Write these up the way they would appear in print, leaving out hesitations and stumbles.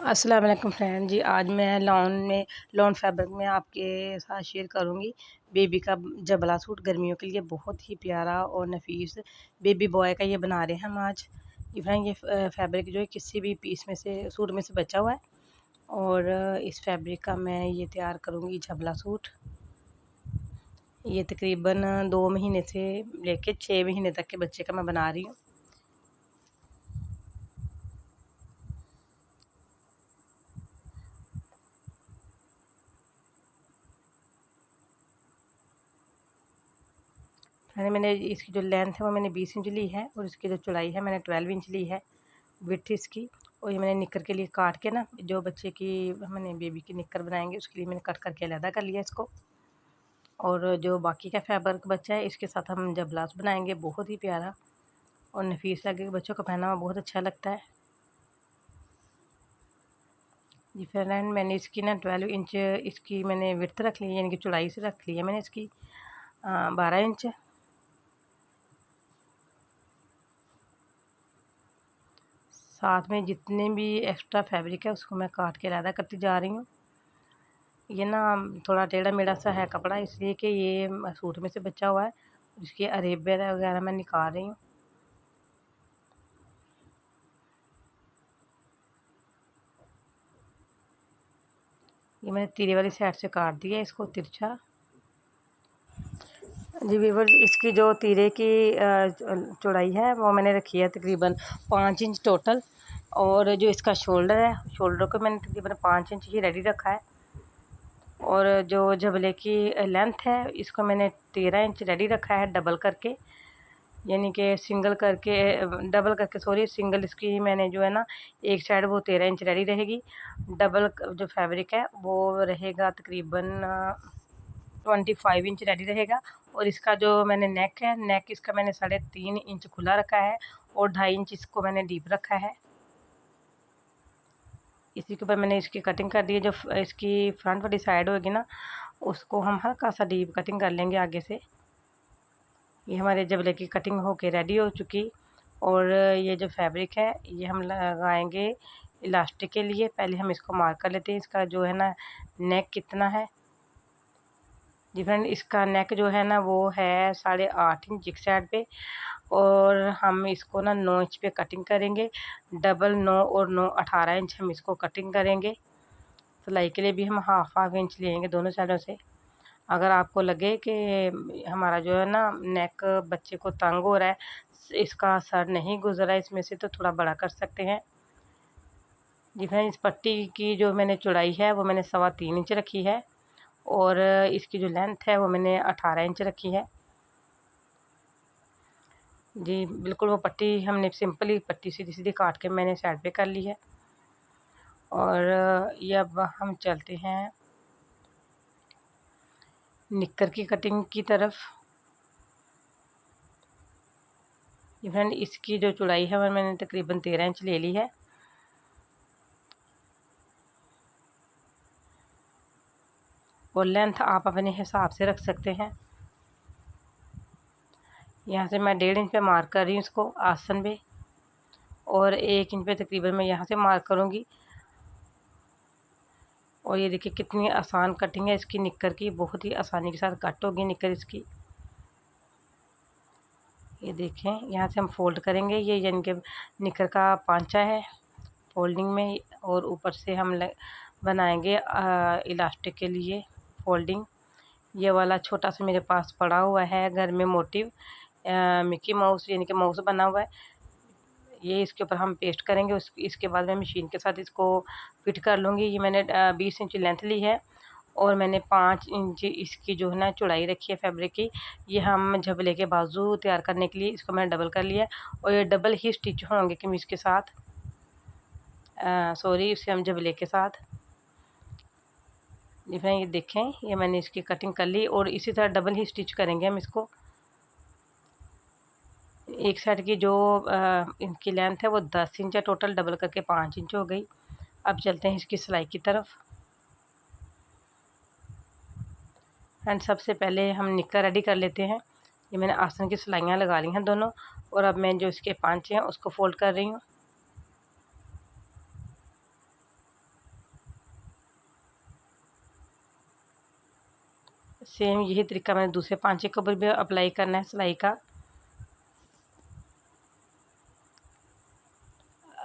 अस्सलाम वालेकुम फ्रेंड जी। आज मैं लॉन फैब्रिक में आपके साथ शेयर करूंगी बेबी का जबला सूट। गर्मियों के लिए बहुत ही प्यारा और नफीस बेबी बॉय का ये बना रहे हैं हम आज। ये फ्रेंड ये फैब्रिक जो है किसी भी पीस में से सूट में से बचा हुआ है और इस फैब्रिक का मैं ये तैयार करूंगी जबला सूट। ये तकरीबन 2 महीने से लेके 6 महीने तक के बच्चे का मैं बना रही हूँ। मैंने इसकी जो लेंथ है वो मैंने 20 इंच ली है और इसकी जो चौड़ाई है मैंने 12 इंच ली है विड्थ इसकी। और ये मैंने निक्कर के लिए काट के ना, जो बच्चे की मैंने बेबी की निक्कर बनाएंगे उसके लिए मैंने कट करके अलहदा कर लिया इसको। और जो बाकी का फैब्रिक बचा है इसके साथ हम जब ब्लाउज बनाएंगे बहुत ही प्यारा और नफीस लगेगा, बच्चों को पहना हुआ बहुत अच्छा लगता है। जी फ्रेंड मैंने इसकी ना 12 इंच इसकी मैंने विड्थ रख ली है, यानी कि चौड़ाई से रख ली है मैंने इसकी 12 इंच। साथ में जितने भी एक्स्ट्रा फैब्रिक है उसको मैं काट के अलहदा करती जा रही हूँ। ये ना थोड़ा टेढ़ा मेढ़ा सा है कपड़ा, इसलिए कि ये सूट में से बचा हुआ है। इसकी अरेब वगैरह मैं निकाल रही हूँ। ये मैंने तीरे वाली साइड से काट दिया इसको तिरछा। जी व्यूअर्स, इसकी जो तीरे की चौड़ाई है वो मैंने रखी है तकरीबन 5 इंच टोटल। और जो इसका शोल्डर है, शोल्डर को मैंने तकरीबन 5 इंच ही रेडी रखा है। और जो जबले की लेंथ है इसको मैंने 13 इंच रेडी रखा है डबल करके, यानी कि डबल करके सिंगल इसकी मैंने जो है ना एक साइड वो 13 इंच रेडी रहेगी। डबल जो फैब्रिक है वो रहेगा तकरीबन 25 इंच रेडी रहेगा। और इसका जो मैंने नेक है, नेक इसका मैंने 3.5 इंच खुला रखा है और 2.5 इंच इसको मैंने डीप रखा है। इसी के ऊपर मैंने इसकी कटिंग कर दी है। जो इसकी फ्रंट वाली साइड होगी ना उसको हम हल्का सा डीप कटिंग कर लेंगे आगे से। ये हमारे जबले की कटिंग होके रेडी हो चुकी। और ये जो फैब्रिक है ये हम लगाएंगे इलास्टिक के लिए। पहले हम इसको मार्क कर लेते हैं, इसका जो है ना नेक कितना है। जी फ्रेंड, इसका नेक जो है ना वो है 8.5 इंच एक साइड पे। और हम इसको ना 9 इंच पे कटिंग करेंगे। डबल 9 और 9 18 इंच हम इसको कटिंग करेंगे। सिलाई के लिए भी हम हाफ इंच लेंगे दोनों साइडों से। अगर आपको लगे कि हमारा जो है ना नेक बच्चे को तंग हो रहा है, इसका सर नहीं गुजरा इसमें से, तो थोड़ा बड़ा कर सकते हैं। जी फ्रेंड, इस पट्टी की जो मैंने चौड़ाई है वो मैंने 3.25 इंच रखी है और इसकी जो लेंथ है वो मैंने 18 इंच रखी है। जी बिल्कुल, वो पट्टी हमने सिंपली पट्टी सीधी सीधी काट के मैंने साइड पे कर ली है। और ये अब हम चलते हैं निक्कर की कटिंग की तरफ। ये फ्रेंड, इसकी जो चौड़ाई है वो मैंने तकरीबन 13 इंच ले ली है। और लेंथ आप अपने हिसाब से रख सकते हैं। यहाँ से मैं 1.5 इंच पे मार्क कर रही हूँ इसको आसन पे, और 1 इंच पे तकरीबन मैं यहाँ से मार्क करूँगी। और ये देखिए कितनी आसान कटिंग है इसकी निक्कर की, बहुत ही आसानी के साथ कट होगी निक्कर इसकी। ये देखें, यहाँ से हम फोल्ड करेंगे, ये यानी कि निक्कर का पांचा है फोल्डिंग में। और ऊपर से हम बनाएंगे इलास्टिक के लिए फोल्डिंग। ये वाला छोटा सा मेरे पास पड़ा हुआ है घर में मोटिव, मिकी माउस यानी कि माउस बना हुआ है। ये इसके ऊपर हम पेस्ट करेंगे। इसके बाद मैं मशीन के साथ इसको फिट कर लूँगी। ये मैंने 20 इंच लेंथ ली है और मैंने 5 इंच इसकी जो है ना चौड़ाई रखी है फैब्रिक की। ये हम झबले के बाजू तैयार करने के लिए इसको मैंने डबल कर लिया है। और ये डबल ही स्टिच होंगे कमीज़ के साथ, इसे हम झबले के साथ। डिफरेंट ये देखें, ये मैंने इसकी कटिंग कर ली और इसी तरह डबल ही स्टिच करेंगे हम इसको। एक साइड की जो इनकी लेंथ है वो 10 इंच है टोटल, डबल करके 5 इंच हो गई। अब चलते हैं इसकी सिलाई की तरफ। एंड सबसे पहले हम निक्कर रेडी कर लेते हैं। ये मैंने आसन की सिलाइयाँ लगा ली हैं दोनों। और अब मैं जो इसके पांचे हैं उसको फोल्ड कर रही हूँ। सेम यही तरीका मैंने दूसरे पांचे के ऊपर भी अप्लाई करना है सिलाई का।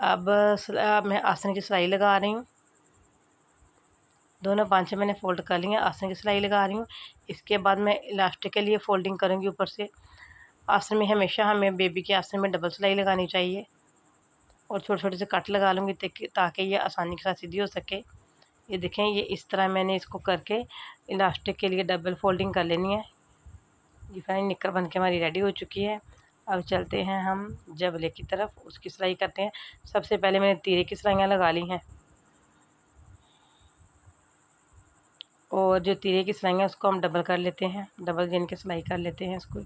अब मैं आसन की सिलाई लगा रही हूँ। दोनों पांचे मैंने फ़ोल्ड कर लिए, आसन की सिलाई लगा रही हूँ। इसके बाद मैं इलास्टिक के लिए फ़ोल्डिंग करूँगी ऊपर से। आसन में हमेशा हमें बेबी के आसन में डबल सिलाई लगानी चाहिए और छोटे छोटे से कट लगा लूँगी ताकि ये आसानी के साथ सीधी हो सके। ये देखें, ये इस तरह मैंने इसको करके इलास्टिक के लिए डबल फोल्डिंग कर लेनी है। ये फाइनली निक्कर बन के हमारी रेडी हो चुकी है। अब चलते हैं हम जबले की तरफ, उसकी सिलाई करते हैं। सबसे पहले मैंने तीरे की सिलाइयाँ लगा ली हैं और जो तीरे की सिलाइयाँ उसको हम डबल कर लेते हैं, डबल गेन की सिलाई कर लेते हैं इसको।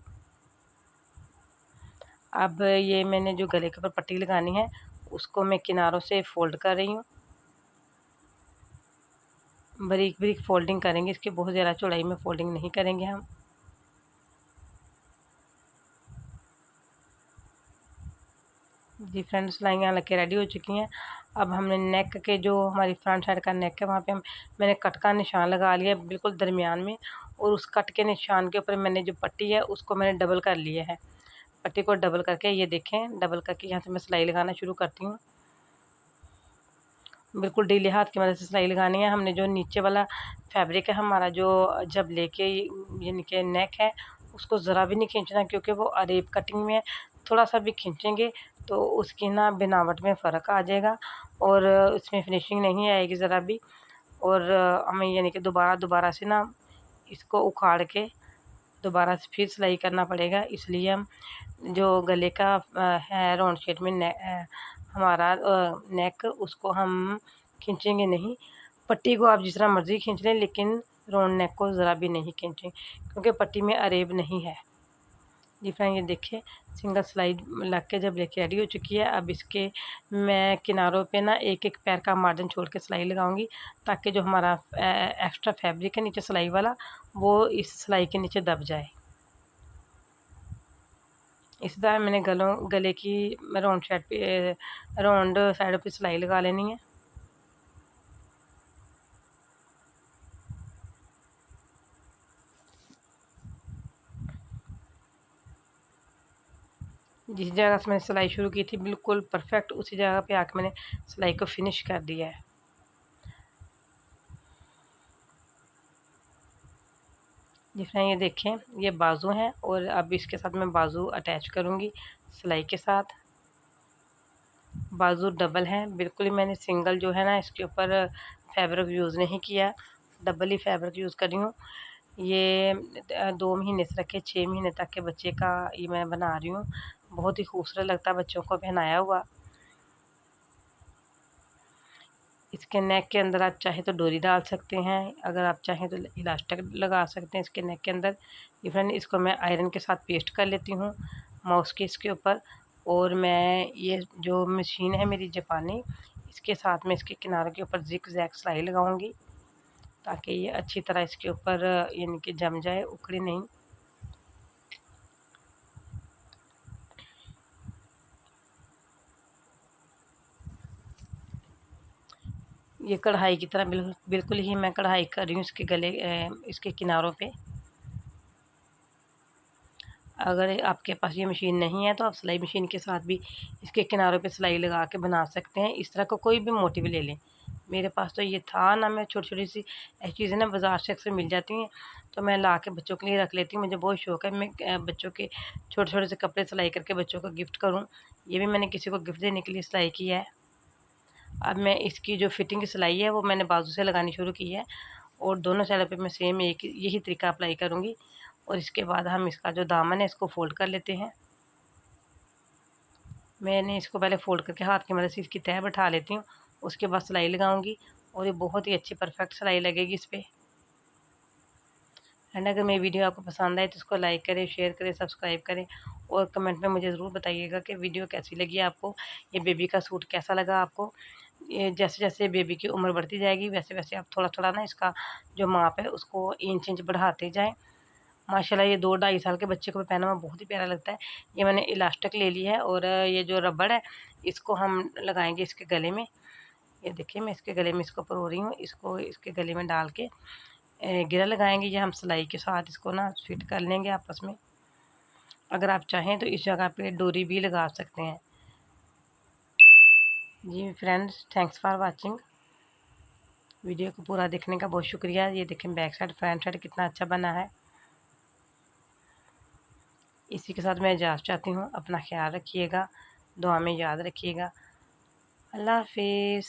अब ये मैंने जो गले के ऊपर पट्टी लगानी है उसको मैं किनारों से फ़ोल्ड कर रही हूँ। बारीक बारीक फ़ोल्डिंग करेंगे इसकी, बहुत ज़्यादा चौड़ाई में फ़ोल्डिंग नहीं करेंगे हम। जी फ्रेंड, सिलाइयाँ लग के रेडी हो चुकी हैं। अब हमने नेक के जो हमारी फ्रंट साइड का नेक है वहाँ पे मैंने कट का निशान लगा लिया बिल्कुल दरमियान में, और उस कट के निशान के ऊपर मैंने जो पट्टी है उसको मैंने डबल कर लिया है। पट्टी को डबल करके ये देखें, डबल करके यहाँ से मैं सिलाई लगाना शुरू करती हूँ। बिल्कुल ढीले हाथ की मदद से सिलाई लगानी है। हमने जो नीचे वाला फैब्रिक है हमारा, जो जब लेके यानी कि नेक है, उसको ज़रा भी नहीं खींचना, क्योंकि वो अरेब कटिंग में है। थोड़ा सा भी खींचेंगे तो उसकी ना बनावट में फ़र्क आ जाएगा और उसमें फिनिशिंग नहीं आएगी ज़रा भी। और हमें यानी कि दोबारा से ना इसको उखाड़ के दोबारा से फिर सिलाई करना पड़ेगा। इसलिए हम जो गले का है राउंड शेप में हमारा नेक, उसको हम खींचेंगे नहीं। पट्टी को आप जिस तरह मर्ज़ी खींच लें, लेकिन राउंड नेक को ज़रा भी नहीं खींचें, क्योंकि पट्टी में अरेब नहीं है। जी फ्रेंड, ये देखिए सिंगल सिलाई लग के जब लेके रेडी हो चुकी है। अब इसके मैं किनारों पे ना एक एक पैर का मार्जिन छोड़ के सिलाई लगाऊंगी, ताकि जो हमारा एक्स्ट्रा फैब्रिक है नीचे सिलाई वाला, वो इस सिलाई के नीचे दब जाए। इसी तरह मैंने गले की राउंड साइड पे राउंड साइड पे सिलाई लगा लेनी है। जिस जगह से मैंने सिलाई शुरू की थी बिल्कुल परफेक्ट उसी जगह पे आके मैंने सिलाई को फिनिश कर दिया है। जिस तरह ये देखें, ये बाजू हैं और अब इसके साथ मैं बाजू अटैच करूँगी सिलाई के साथ। बाजू डबल हैं, बिल्कुल ही मैंने सिंगल जो है ना इसके ऊपर फैब्रिक यूज़ नहीं किया, डबल ही फैब्रिक यूज़ कर रही हूँ। ये 2 महीने से रखे 6 महीने तक के बच्चे का ये मैं बना रही हूँ। बहुत ही खूबसूरत लगता है बच्चों को पहनाया हुआ। इसके नेक के अंदर आप चाहे तो डोरी डाल सकते हैं, अगर आप चाहें तो इलास्टिक लगा सकते हैं इसके नेक के अंदर। ये फ्रेंड, इसको मैं आयरन के साथ पेस्ट कर लेती हूँ माउस के इसके ऊपर। और मैं ये जो मशीन है मेरी जापानी, इसके साथ में इसके किनारे के ऊपर जिग जैग सिलाई लगाऊंगी, ताकि ये अच्छी तरह इसके ऊपर यानी कि जम जाए, उखड़ी नहीं। ये कढ़ाई की तरह बिल्कुल ही मैं कढ़ाई कर रही हूँ इसके गले इसके किनारों पे। अगर आपके पास ये मशीन नहीं है तो आप सिलाई मशीन के साथ भी इसके किनारों पे सिलाई लगा के बना सकते हैं। इस तरह का कोई भी मोटिव ले लें। मेरे पास तो ये था ना, मैं छोटी छोटी सी ऐसी चीज़ें ना बाज़ार से अक्सर मिल जाती हैं, तो मैं ला के बच्चों के लिए रख लेती हूँ। मुझे बहुत शौक़ है मैं बच्चों के छोटे छोटे से कपड़े सिलाई करके बच्चों को गिफ्ट करूँ। ये भी मैंने किसी को गिफ्ट देने के लिए सिलाई की है। अब मैं इसकी जो फिटिंग की सिलाई है वो मैंने बाजू से लगानी शुरू की है, और दोनों साइड पे मैं सेम एक यही तरीका अप्लाई करूँगी। और इसके बाद हम इसका जो दामन है इसको फ़ोल्ड कर लेते हैं। मैंने इसको पहले फ़ोल्ड करके हाथ की मदद से इसकी तह बैठा लेती हूँ, उसके बाद सिलाई लगाऊंगी और ये बहुत ही अच्छी परफेक्ट सिलाई लगेगी इस पर। एंड अगर मेरी वीडियो आपको पसंद आए तो इसको लाइक करें, शेयर करें, सब्सक्राइब करें और कमेंट में मुझे ज़रूर बताइएगा कि वीडियो कैसी लगी आपको, ये बेबी का सूट कैसा लगा आपको। ये जैसे जैसे बेबी की उम्र बढ़ती जाएगी वैसे वैसे आप थोड़ा थोड़ा ना इसका जो माप है उसको इंच इंच बढ़ाते जाएं। माशाल्लाह ये 2-2.5 साल के बच्चे को पहना हुआ बहुत ही प्यारा लगता है। ये मैंने इलास्टिक ले लिया है और ये जो रबड़ है इसको हम लगाएंगे इसके गले में। ये देखिए मैं इसके गले में इसको परो रही हूँ, इसको इसके गले में डाल के गिरा लगाएंगे, ये हम सिलाई के साथ इसको ना फिट कर लेंगे आपस में। अगर आप चाहें तो इस जगह पे डोरी भी लगा सकते हैं। जी friends, thanks for watching. Video को पूरा देखने का बहुत शुक्रिया। ये देखें बैक साइड फ्रंट साइड कितना अच्छा बना है। इसी के साथ मैं इजाज़त चाहती हूँ। अपना ख्याल रखिएगा, दुआ में याद रखिएगा। अल्लाह हाफिज़।